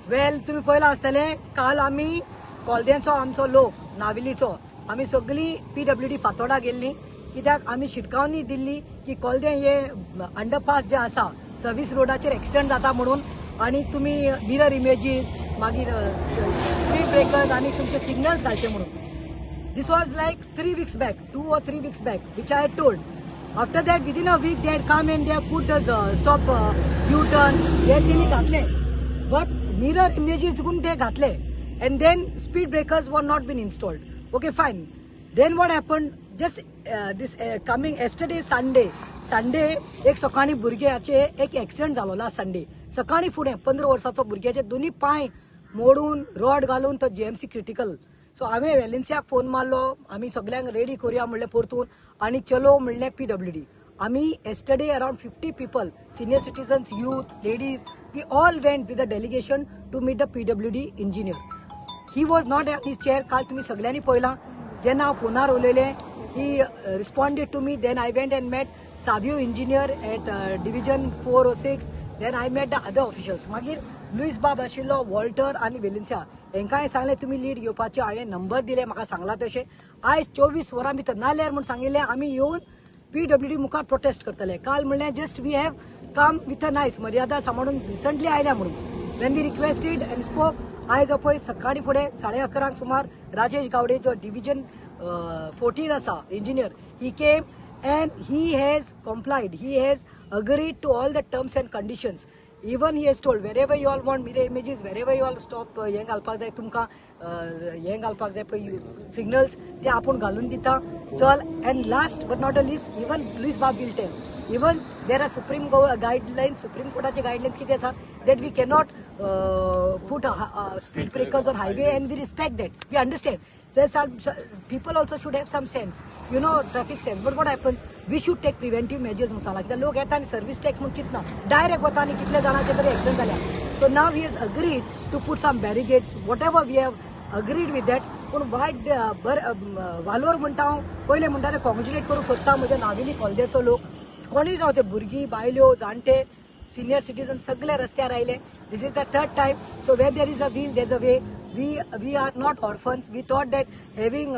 वेल तुम्ही पळयला आसतले काल आम्ही कॉलदेंचो आमचो लोक नाविलीचो आम्ही सगळी PWD फातोर्डा गेल्ली कित्याक आम्ही शिटकावणी दिल्ली की कॉलदें हे अंडरपास जे आसा सर्व्हिस रोडाचेर एक्सिडेंट जाता म्हणून आणि तुम्ही मिरर इमेजीस मागीर स्पीड ब्रेकर्स आणि तुमचे सिग्नल्स घालचे म्हणून. This was like 3 weeks back, 2 or 3 weeks back, which I had told. After that, within a week, they had come and they had put us stop U-turn. They had done ghatle, but mirror images dikun they ghatle, and then speed breakers were not been installed. Okay, fine. Then what happened? Just coming yesterday Sunday एक सकाळी भुरग्याचे एक accident जालो last Sunday सकाळी फुडें 15 वर्साचो भुरग्याचे दोन्ही पाय मोडून रॉड घालून तो GMC क्रिटिकल. सो हांवें वेलेन्सियाक फोन मारलो आमी सगळ्यांक रेडी करूया म्हणलें परतून आनी चलो म्हणलें PWD. आमी yesterday around 50 people, senior citizens, youth, ladies, we all went with a delegation to meet the PWD engineer. He was not at his chair. काल तुम्ही सगळ्यांनी पळयलां जेन्ना हांव फोनार उलयलें he responded to me. Then I went and met Savio engineer at division 4 or 6. Then I met the other officials. मागीर Lewis बाब आशिल्लो वॉल्टर आनी वेलेन्सिया हेंकांय सांगलें तुमी लीड घेवपाचे. हांवें नंबर दिले म्हाका सांगला तशें. आयज 24 वरां भितर नाल्यार म्हूण सांगिल्लें आमी येवन PWD मुखार प्रोटेस्ट करतले. काल म्हणलें just we have come with a nice मर्यादा सांबाळून रिसंटली आयल्या म्हणून. When we requested and spoke आयज पळय सकाळी फुडें 11:30 सुमार राजेश गावडे जो डिविजन 14 आसा engineer he came and he has complied. He has agreed to all the terms and conditions. Even he has told wherever you all want mirror images, wherever you all stop हें घालपाक जाय तुमकां हें घालपाक जाय पळय signals ते आपूण घालून दिता चल. And last but not a least even Luis बाब will tell even there are Supreme guidelines Supreme कोर्टाचे गायडलायन्स कितें आसा that we cannot put speed breakers on highway and we respect that. We understand. There's some people also should have some sense, you know, traffic sense. But what happens? We should take preventive measures. मुसाला कित्याक लोक येता आनी service tax म्हणून चिंतना direct वता आनी कितले जाणांचे तरी accident जाल्या. So now he has agreed to put some barricades. Whatever we have agreed with that. पूण वायट वालोर म्हणटा हांव पयलें म्हणटा तें कॉंग्रेच्युलेट करूंक सोदता म्हज्या नाविली कॉलदेचो लोक कोणीय जावं ते भुरगीं बायल्यो जाणटे senior citizens सगळे रस्त्यार आयले. This is the third time. So where there is a will, there is a way. We are not orphans. We thought that having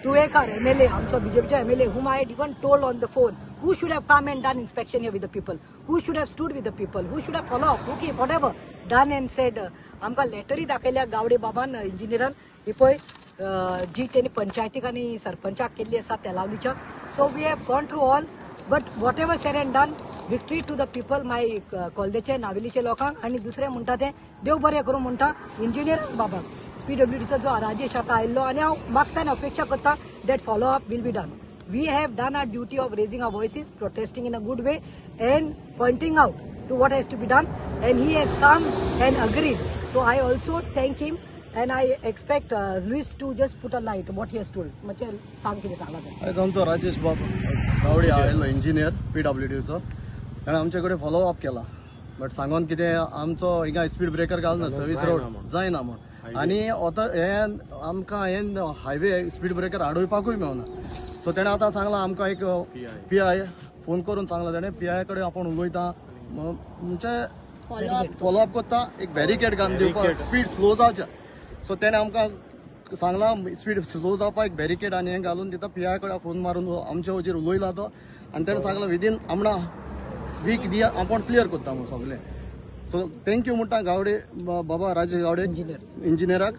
Tuekar MLA, आमचो BJPचा MLA, whom I had even told on the phone, who should have come and done inspection here with the people, who should have stood with the people, who should have followed up, okay, whatever, done and said. आमकां लेटरी दाखयल्या गावडे बाबान इंजिनियरान ही पळय जी तेणी पंचायतीक आनी सरपंचाक केल्ली आसा तेलावलीच्या. So we have gone through all but whatever said and done victory to the people my कॉलदेचे नाविलीचे लोकांक. आनी दुसरें म्हणटा तें देव बरें करूं म्हणटा इंजिनियर बाबाक PWDचो जो राजेश आतां आयिल्लो आनी हांव मागता आनी अपेक्षा करता that follow up will be done. We have done our duty of raising our voices protesting in a good way and pointing out to what has to be done and he has come and agreed. So I also thank him and I expect Luis to just put a light what he has told. म्हणजे सांग कितें सांगला ते. आयज आमचो राजेश बाब गावडे आयिल्लो engineer PWDचो ताणें आमचे कडेन फॉलो अप केला. बट सांगोन कितें आमचो हिंगा स्पीड ब्रेकर घालना सर्व्हिस रोड जायना म्हण आनी हें आमकां हें हायवे स्पीड ब्रेकर आडोवपाकूय मेळना. सो तेणें आतां सांगलां आमकां एक PI फोन करून सांगला तेणें PI कडेन आपूण उलयता म्हणजे फॉलो अप करता एक बॅरिकेड घालून दिवपाक स्पीड स्लो जावचें. सो तेणें आमकां सांगलां स्पीड स्लो जावपाक एक बॅरिकेड आनी हें घालून दिता. PI कडेन फोन मारून आमच्या वचेर उलयला तो आनी तेणें सांगलां विदीन आमणा वीक दिया आपूण क्लियर करता म्हणून सगळें. सो थँक्यू म्हणटा गावडे बाबा राजेश गावडे इंजिनियराक.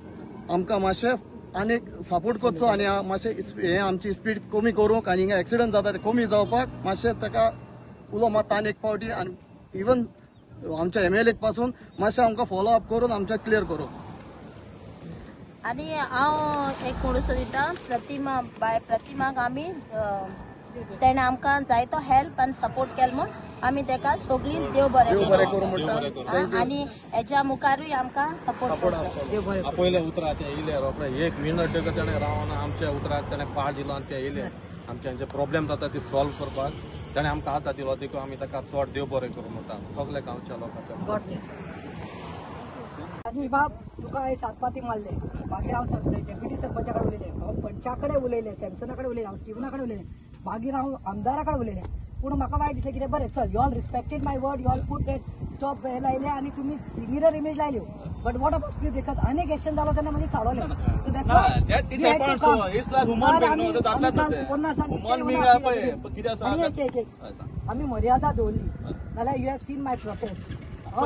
आमकां मातशें आनीक सपोर्ट करचो आनी मातशें हें आमची स्पीड कमी करूंक आनी हिंगा एक्सिडंट जाता ते कमी जावपाक मातशें ताका उलो मारता आनी एक फावटी आनी इवन आमच्या MLA पासून मातशें आमकां फॉलो अप करून आमचें क्लियर करूंक. आणि हांव एक म्हणून सोदिता प्रतिमाक आमी तेणें आमकां जायतो हेल्प आनी सपोर्ट केलो म्हूण आमी तेका सगळीं देव बरें करूं म्हणटा आनी हेच्या मुखारूय आमकां सपोर्ट करता. पयले उतराचे येयले रोखडे 1 मिनट तेणें रावन आमच्या उतराक तेणें पाळ दिलो आनी ते येयले आमचे प्रॉब्लेम जाता ती सॉल्व करपाक. तेणें आमकां आतां दिलो देखून आमी ताका चड देव बरें करूं म्हणटा सगळे गांवच्या लोकांचे. राजेश बाब तुका हांवें सातपाती मारले मागीर हांव डेप्युटी सरपंचा कडेन उलयलें हांव पंचा कडेन उलयलें सॅमसना कडेन उलयलें हांव स्टिवना कडेन उलयलें मागीर हांव आमदारा कडेन उलयलें. पूण म्हाका वायट दिसलें कितें बरें चल you all respected my word you all put that stop हे लायले आनी तुमी मिरर इमेज लायल्यो but what about speed breakers अनेक ऍक्सिडेंट झालो त्यांना म्हणजे चालवलं so It's a point, so it's like human being, no? ते जातल्याच न्हू ते. Human being आहे पळय, कितें आसा आम्ही मर्यादा दवरली नाल्यार you have seen my prostate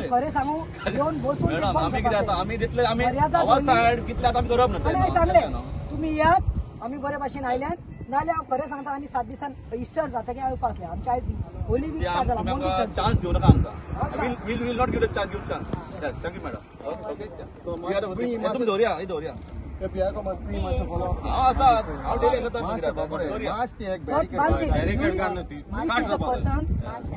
खरें सांगू येवन बसून मॅडम आमी कितें आसा आमी जितले आमी मर्यादा आवाज दवरली. सायड कितले आतां आमी करप न्हू आणि हांवें सांगलें तुम्ही यात आम्ही बरे भाशेन आयल्यात नाल्यार हांव खरें सांगता आनी 7 दिसान इस्टर जाता की हांव येवपा आसलें आमच्या आयज होली वीक स्टार्ट जाला तुम्ही आमकां चान्स दिवं नाका आमकां will not give chance yes thank you madam okay तुम्ही दवरया ही दवरया ते पियाको मस्ट बी मातशें follow up. हांव आसा हांव डेली करता दवरया Last एक But barricade Balti, Barricade काढ ना ती. Louis is the person.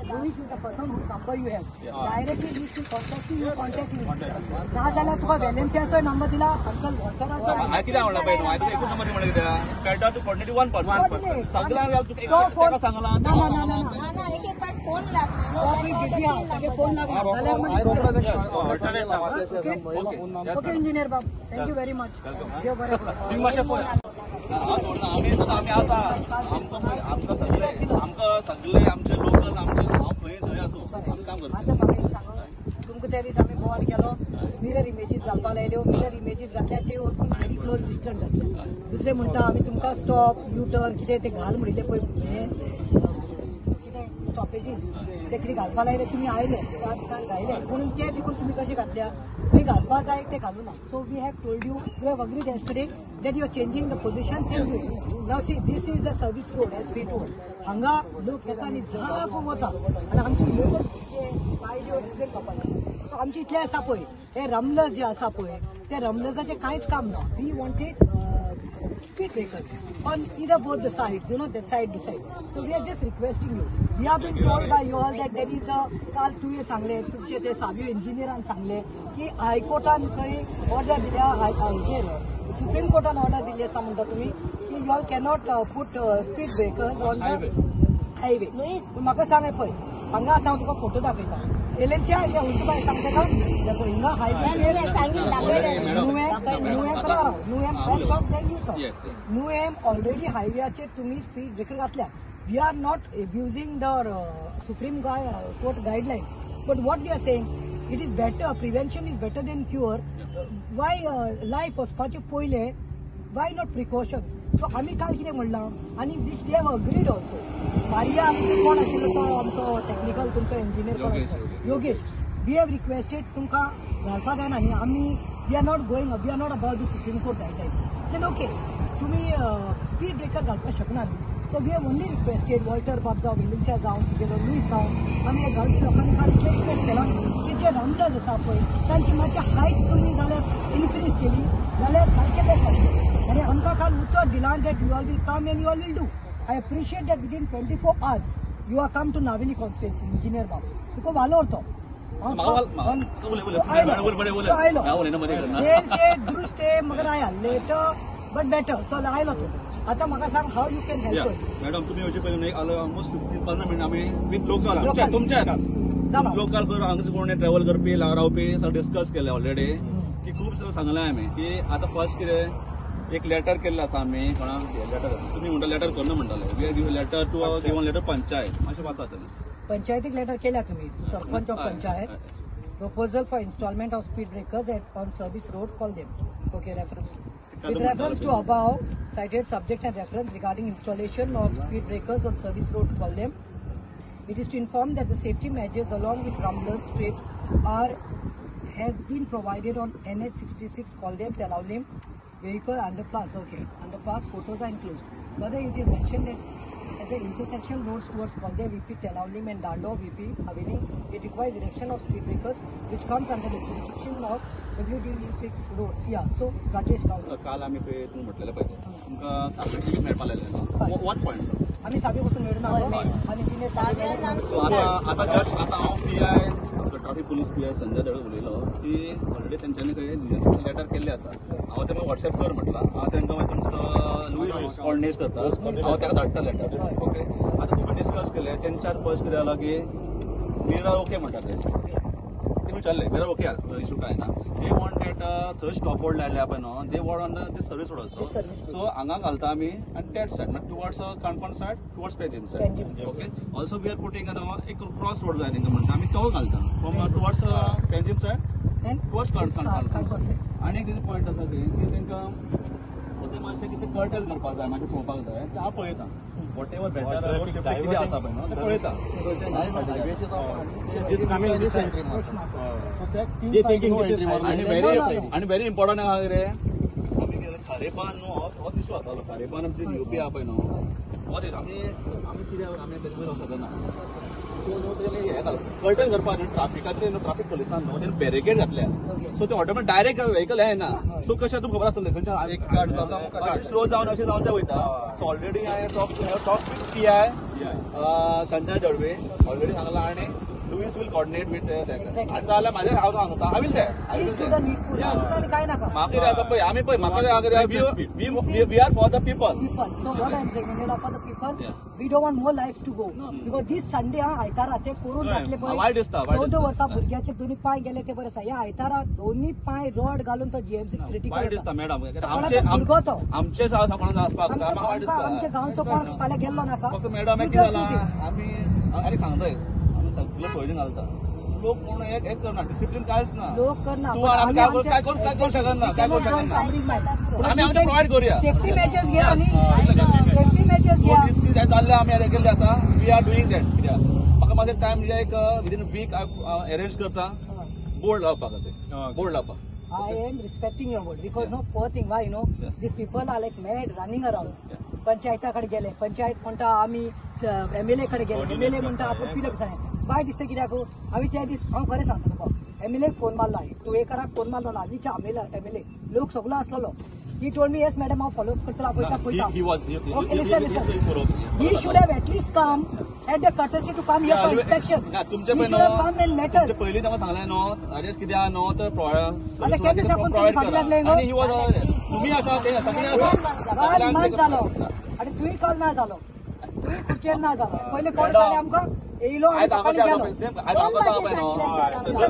Louis is the person whose number you have. Directly needs to contact you. Contact you. ना जाल्यार तुका वेलेन्सियाचो नंबर दिला अंकल वॉटराचो. हांवें कितें आवडला पळय न्हू हांवें एकूच नंबर म्हणलें कित्याक कळटा तू कोऑर्डिनेट 1%. सगळ्यांक तुका सांगला ना एक एक पार्ट फोन लागतो फोन लागला I wrote the okay engineer बाब थँक्यू व्हेरी मच देव बरें करूं. तुम्ही मातशें पळय आमी आसा आमकां सगळे आमचे लोकल आमचे हांव खंय थंय आसूं आमी काम करता आतां म्हाका एक सांगो तुमकां त्या दीस आमी बोवाड केलो मिरर इमेजीस घालपा लायल्यो मिरर इमेजीस घातल्या त्यो व्हरून व्हेरी क्लोज डिस्टन्स घातल्या दुसरें म्हणटा आमी तुमकां स्टॉप यू टर्न कितें तें घाल म्हणिल्लें पळय हें कितें स्टॉपेजीस ते कितें घालपा लायले तुमी आयले 4 दिसान घायले म्हणून ते देखून तुमी कशें घातल्या खंय घालपा जाय ते घालूं ना so we have told you have agreed yesterday that you are changing the position since now see this is the service road as we told हांगा लोक येता आनी झाफून वता आनी आमची लोकल बायल्यो डिझेल कपल सो आमचे इतले आसा पळय हे रमलस जे आसा पळय ते रमलसाचें कांयच काम ना we wanted speed breakers on either both the sides, you know, that side to side. So we are just requesting you. We have been told by you all that there is a काल तुवें सांगले तुमचे ते साबियो इंजिनियरान सांगले की हायकोर्टान खंय order दिल्या higher supreme कोर्टान order Delhi आसा म्हणटा तुमी की you all cannot put speed breakers on the highway म्हाका सांग पळय हांगा आतां हांव तुका फोटो दाखयता एलेन्सिया हे उंचबाय सांगता का हिंगा नुएम ऑलरेडी हायवेचेर तुम्ही स्पीड ब्रेकर घातल्या we are not abusing the supreme Court guideline but what we are saying it is better prevention is better than cure why life वचपाचे पयले वाय नॉट प्रिकॉशन सो आम्ही काल कितें म्हणलां आनी which they have agreed also Maria आमचो कोण आशिल्लो तो आमचो टेक्निकल तुमचो engineer Yogesh we have requested तुमकां घालपा जायना न्ही आमी we are not going we are not about the supreme court guidelines then okay तुमी स्पीड ब्रेकर घालपाक शकना so we have only requested Walter बाब जावं वेलेन्सिया जावं तुगेलो लुईस जावं आमी गांवच्या लोकांनी काल इतलें रिक्वेस्ट केला की जे रमलस आसा पळय तांची मातशी हायट तुमी जाल्यार इन्क्रीज केली जाल्यार सारकें बेस्ट जातलें आनी आमकां काल उतर दिलां that you all will come and you all will do I appreciate that within 24 hours you are come to Navili constituency engineer बाब तुका वालोर तो दुरुस्त मगर आया लेटर बट बेटर चल आयलो तो आता म्हाका सांग how you can help us madam तुम्ही येवचे पयलीं ऑलमोस्ट 15 मिनिट आमी विथ लोकल तुमच्या लोकल कर हांगाचे कोण ट्रॅव्हल करपी रावपी सगळें डिस्कस केले ऑलरेडी की खूब सांगलें आमी की आतां फर्स्ट कितें एक लेटर केल्लें आसा आमी कोणाक लेटर तुमी म्हणटा लेटर करना म्हणटाले letter to given letter panchayat मातशें वाचा पंचायतीक लेटर केल्या तुम्ही sarpanch of panchayat proposal for installment of speed breakers on service road call them okay reference with reference to above cited subject and reference regarding installation of speed breakers on service road call them it is to inform that the safety measures along with rumblers straight has been provided on NH 66 call them allow them vehicle underpass okay underpass photos are enclosed whether it is mentioned that at the intersection roads towards Kolde, VP, Telaulim and Dando, VP, Haveli, it requires erection of speed breakers which comes under the jurisdiction of WD6 roads. Yeah, so Rajesh Gaur. काल आम्ही तुम्ही म्हटलेलं पाहिजे तुमका सापडली मेळपा लागलें what point आम्ही साबी पासून मेळून आणि तिने आता जस्ट आता हांव PI traffic police PI Sanjay Dale उलयलो की ऑलरेडी तेंच्यांनी खंय लेटर केल्लें आसा हांव तेंका व्हॉट्सएप कर म्हटलां हांव तेंका मागीर तुमचो लुईस कोऑर्डिनेट करता हांव तेका धाडटा लेटर ओके आतां तुमी डिस्कस केलें तेंच्यात फर्स्ट कितें जाला की मिरर ओके म्हणटा ते विचारले मिरर ओके इशू काय ना दे वॉन्ट दॅट थंय स्टॉप बोर्ड लायले पळय न्हू they want on the service road also so हांगा घालता आमी आनी दॅट सायड म्हणजे टुवर्ड्स काणकोण सायड टुवर्ड्स पेजीम side okay also we are putting एक क्रॉस रोड जाय तेंका म्हणटा आमी तो घालता फ्रॉम टुवर्ड्स पेजीम सायड टुवर्ड्स ऑफकोर्स कळपाक आनी कितें पॉयंट आसा की तांकां मातशें कितें कर्टल करपाक जाय मातशें पळोवपाक जाय ते हांव पळयता वॉट एवर बेटर कितें आसा पळय न्हू तें पळयता आनी व्हेरी इम्पॉर्टंट आहा कितें आमी खारेपान न्हू हो इशू जातालो खारेपान आमची येवपी आहा पळय न्हू हो आमी कित्याक आमी तेजे वयर वचना सो तेणी हें कर्टन करपाक ट्राफिकाचे ट्राफीक पुलिसान न्हू तेणी बॅरिकेड घातल्या सो ते ऑटोमॅटीक डायरेक्ट व्हेकल येना सो कशें तुमकां खबर आसतलें खंयच्या एक गाड जाता स्लो जावन अशें जावन ते वयता सो ऑलरेडी हांवें talk with PI Sanjay Dalvi already सांगला आनी लुईस विल कोऑर्डिनेट विथ आतां जाल्यार म्हाजें हांव सांगता आय विल काय नाका म्हाका कितें आसा पळय आमी पळय म्हाका we are for the people So what I'm saying, when you're for the people, we don't want more lives to go. Because this Sunday आयतारा ते करून घातले वायट दिसता 14 वर्सां भुरग्याचे दोन्ही पाय गेले ते बरें आसा ह्या आयतारा दोन्ही पाय रॉड घालून तो GMC वायट क्रिटिकल दिसता मॅडम भुरगो तो आमचे सांगून आसपाक म्हाका वायट आमच्या दिसता गांवचो कोण फाल्यां गेल्लो नाका फक्त मॅडम कितें जाला आमी आनी सांगताय आमी सगळं सोयरीन घालता लोक कोण एक करना डिसिप्लीन कांयच ना लोक करना तू आमी काय करू शकना काय करू शकना आमी आमचे प्रोवायड करूया सेफ्टी मेजर्स घ्या आणि सेफ्टी मेजर्स घ्या जाल्ले आमी केल्ले आसा वी आर डुईंग दॅट कित्याक म्हाका मातशें टायम दिल्या एक विदीन वीक अरेंज करता बोर्ड लावपाक बोर्ड लावपाक I am respecting your word because no poor thing why these people are like mad running around. पंचायताकडे गेले पंचायत म्हणटा आमी MLA कडे गेले MLA म्हणटा आपण PWD बाय दिसता कित्याक हांवें त्या दीस हांव खरें सांगता तुका MLA फोन मारला तुवेकाराक फोन मारलो ना आजच्या MLA लोक सगळो आसलो he told me yes madam हांव फॉलो करता पळयता Okay, listen. He should have at least come at the courtesy to come here for inspection. तुमचे He should have come and met us. पयलीं ताका सांगलें न्हू राजेश कितें आहा न्हू तर आता केन्ना साकून तुम्ही फाटी लागले न्हू? आनी ही वॉज तुमी आसा ते सगळे आसा 1 month जालो आनी तुवें कॉल ना जालो तुवें खुर्चेर ना जालो पयलीं कॉल जाले आमकां येयलो आनी सकाळीं गेलो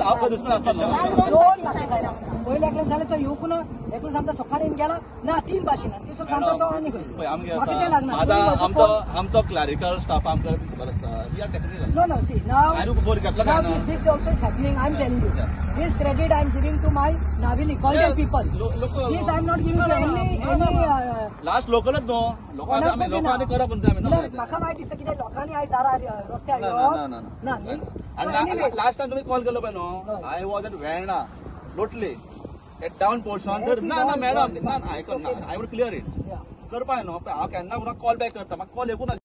हांव दुसरें आसता पयलीं एकल्यान जालें तो येवंक ना एकलो सांगता सकाळीं गेला ना 3 भाशेन तिसरो सांगता तो आनी खंय आमगे म्हाका तें आसा लागना माझा आमचो क्लॅरिकल स्टाफ आमकां खबर आसता we are technical No, see, now बोर घेतला काय ना this also is happening. I'm telling you. This credit I'm giving to my Navili, Kolden people. This I'm not giving to any last लोकलच न्हू लोकांनी करप म्हाका वायट दिसता कितें लोकांनी आयज दारार रस्त्यार ना आणि लास्ट टाइम तुम्ही कॉल केलो पळय न्हू आय वॉज एट वेर्णा लोटले एट डाऊन पोर्शन तर ना मॅडम ना आय वूड क्लियर इट करपाक न्हू हांव केन्ना कॉल बॅक करता म्हाका कॉल येवूं ना